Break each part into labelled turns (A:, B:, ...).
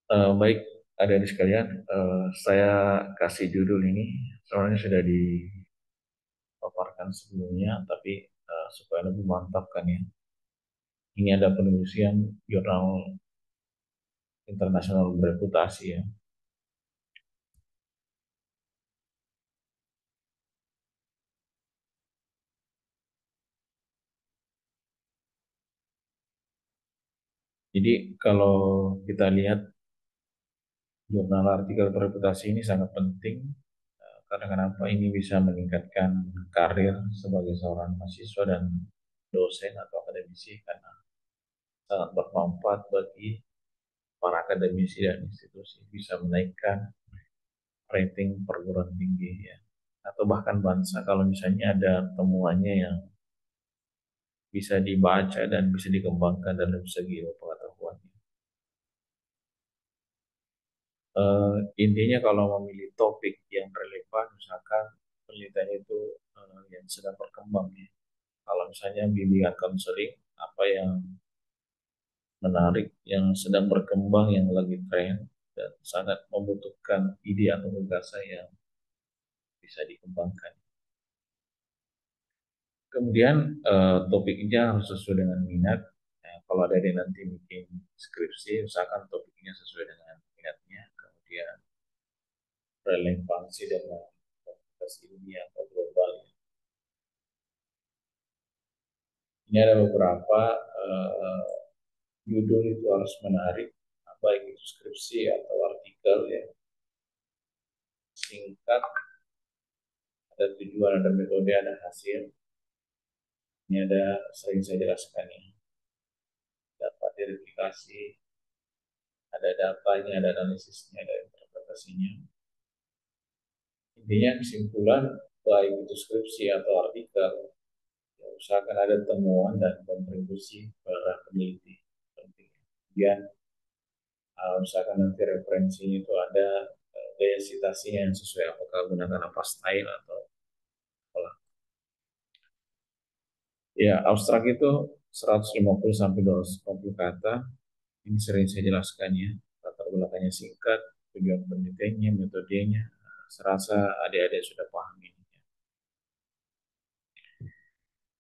A: Baik, adik-adik sekalian, saya kasih judul ini, soalnya sudah dipaparkan sebelumnya, tapi supaya lebih mantap kan ya. Ini ada penelitian jurnal internasional bereputasi ya. Jadi kalau kita lihat jurnal artikel bereputasi ini sangat penting, karena kenapa ini bisa meningkatkan karir sebagai seorang mahasiswa dan dosen atau akademisi karena sangat bermanfaat bagi para akademisi dan institusi, bisa menaikkan rating perguruan tinggi ya, atau bahkan bangsa kalau misalnya ada temuannya yang bisa dibaca dan bisa dikembangkan dalam segi pengetahuan. Intinya kalau memilih topik yang relevan, misalkan penelitian itu yang sedang berkembang ya. Kalau misalnya bimbingan konseling, apa yang menarik, yang sedang berkembang, yang lagi tren, dan sangat membutuhkan ide atau gagasan yang bisa dikembangkan. Kemudian topiknya harus sesuai dengan minat. Kalau ada yang nanti bikin skripsi, usahakan topiknya sesuai dengan minatnya. Kemudian relevansi dengan komunitas ilmiah atau global. Ini ada beberapa judul itu harus menarik, baik itu skripsi atau artikel ya, singkat, ada tujuan, ada metode, ada hasil. Ini ada sering saya jelaskan ya. Dapat verifikasi, ada datanya, ada analisisnya, ada interpretasinya. Intinya kesimpulan baik itu skripsi atau artikel, ya, usahakan ada temuan dan kontribusi para peneliti penting. Kemudian usahakan nanti referensinya itu ada gaya citasinya yang sesuai, apakah gunakan apa style atau apa. Ya, abstrak itu 150 sampai 250 kata. Ini sering saya jelaskan ya. Latar belakangnya singkat, tujuan penelitiannya, metodenya. Serasa adik-adik sudah paham ini.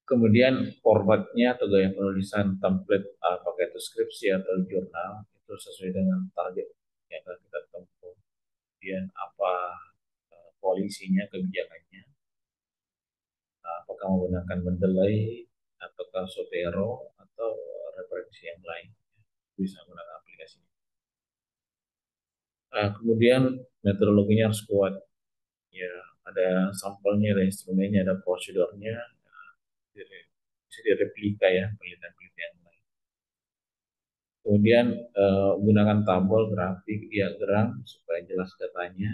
A: Kemudian formatnya atau gaya penulisan template, apakah itu skripsi atau jurnal, itu sesuai dengan target yang akan kita tempuh. Kemudian apa polisinya, kebijakannya, apakah menggunakan Mendeley ataukah Zotero atau referensi yang lain, bisa menggunakan aplikasi. Kemudian metodologinya harus kuat, ya, ada sampelnya, ada instrumennya, ada prosedurnya, bisa direplika ya penelitian-penelitian lain. Kemudian gunakan tabel, grafik, diagram supaya jelas datanya.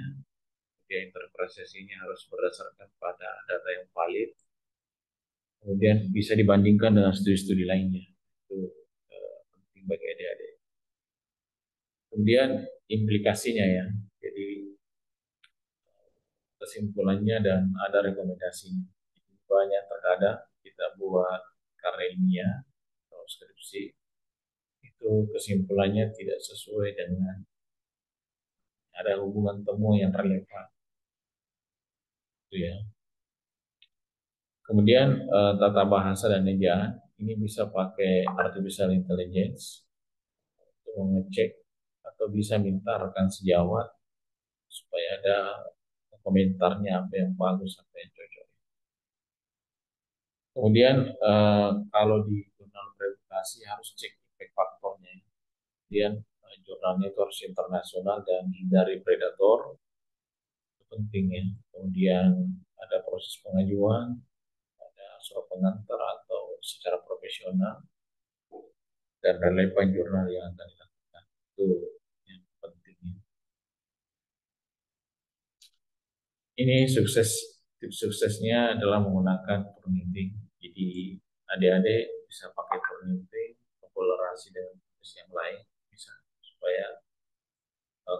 A: Kemudian interpretasinya harus berdasarkan pada data yang valid. Kemudian bisa dibandingkan dengan studi-studi lainnya. Itu penting bagi adik-adik. Kemudian implikasinya ya. Jadi kesimpulannya dan ada rekomendasinya. Banyak terkadang kita buat karya ilmiah atau skripsi itu kesimpulannya tidak sesuai dengan ada hubungan temu yang relevan, itu ya. Kemudian tata bahasa dan ejaan ini bisa pakai artificial intelligence untuk mengecek atau bisa minta rekan sejawat supaya ada komentarnya apa yang bagus, apa yang cocok. Kemudian kalau di jurnal verifikasi harus cek impact faktornya. Kemudian jurnalnya itu harus internasional dan hindari predator, itu penting ya. Kemudian ada proses pengajuan, ada surat pengantar atau secara profesional, dan relevan jurnal yang akan dilakukan. Itu yang penting. Ini sukses, tips suksesnya adalah menggunakan printing. Jadi adik-adik bisa pakai printing, kolaborasi dengan tulis yang lain, bisa supaya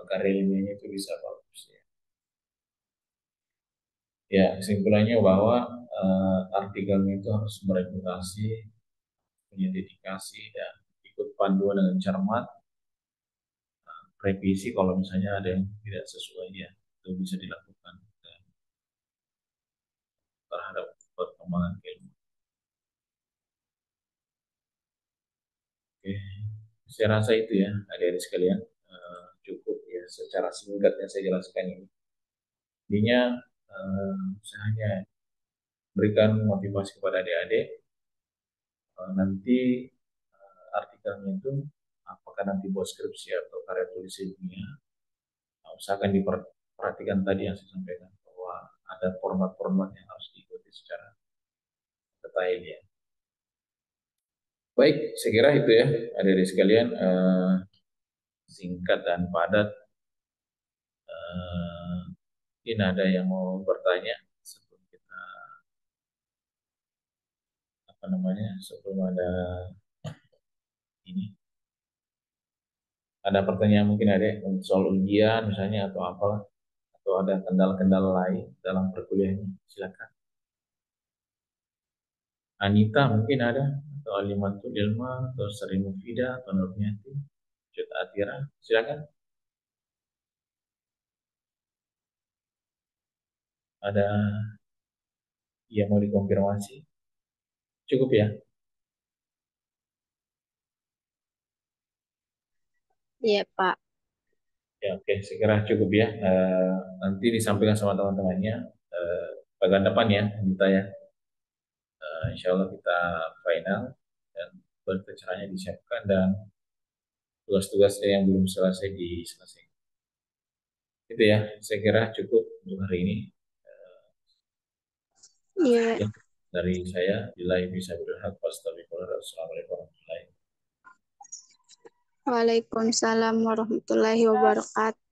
A: karya ilmiahnya itu bisa bagus ya. Ya, kesimpulannya bahwa artikelnya itu harus bereputasi, punya dedikasi, dan ikut panduan dengan cermat, revisi kalau misalnya ada yang tidak sesuai ya, itu bisa dilakukan terhadap perkembangan ilmu. Oke, saya rasa itu ya, adik-adik sekalian. Cukup ya secara singkat yang saya jelaskan ini. Intinya saya hanya berikan motivasi kepada adik-adik. Nanti artikelnya itu apakah nanti buat skripsi atau karya tulis ilmiah, usahakan diperhatikan tadi yang saya sampaikan bahwa ada format-format yang harus diikuti secara detail ya. Baik, saya kira itu ya, adik-adik sekalian, singkat dan padat. Mungkin ada yang mau bertanya sebelum kita apa namanya, sebelum ada ini, ada pertanyaan mungkin ada soal ujian misalnya atau apalah, atau ada kendala-kendala lain dalam perkuliahan, silakan. Anita mungkin ada, atau Alimatul Ilma, atau Sri Mufida, atau Nurmiati, Cut Atira, silakan. Ada yang mau dikonfirmasi? Cukup ya?
B: Iya, Pak.
A: Ya, oke, saya kira cukup ya. Nanti disampaikan sama teman-temannya pekan depan ya, Anita ya. Insya Allah kita final dan berita caranya disiapkan dan tugas-tugasnya yang belum selesai diselesaikan. Itu ya, saya kira cukup untuk hari ini.
B: Iya.
A: Ya, dari saya, bila bisa berhak, Assalamualaikum warahmatullahi wabarakatuh.
B: Waalaikumsalam warahmatullahi wabarakatuh.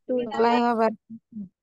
C: Warahmatullahi wabarakatuh.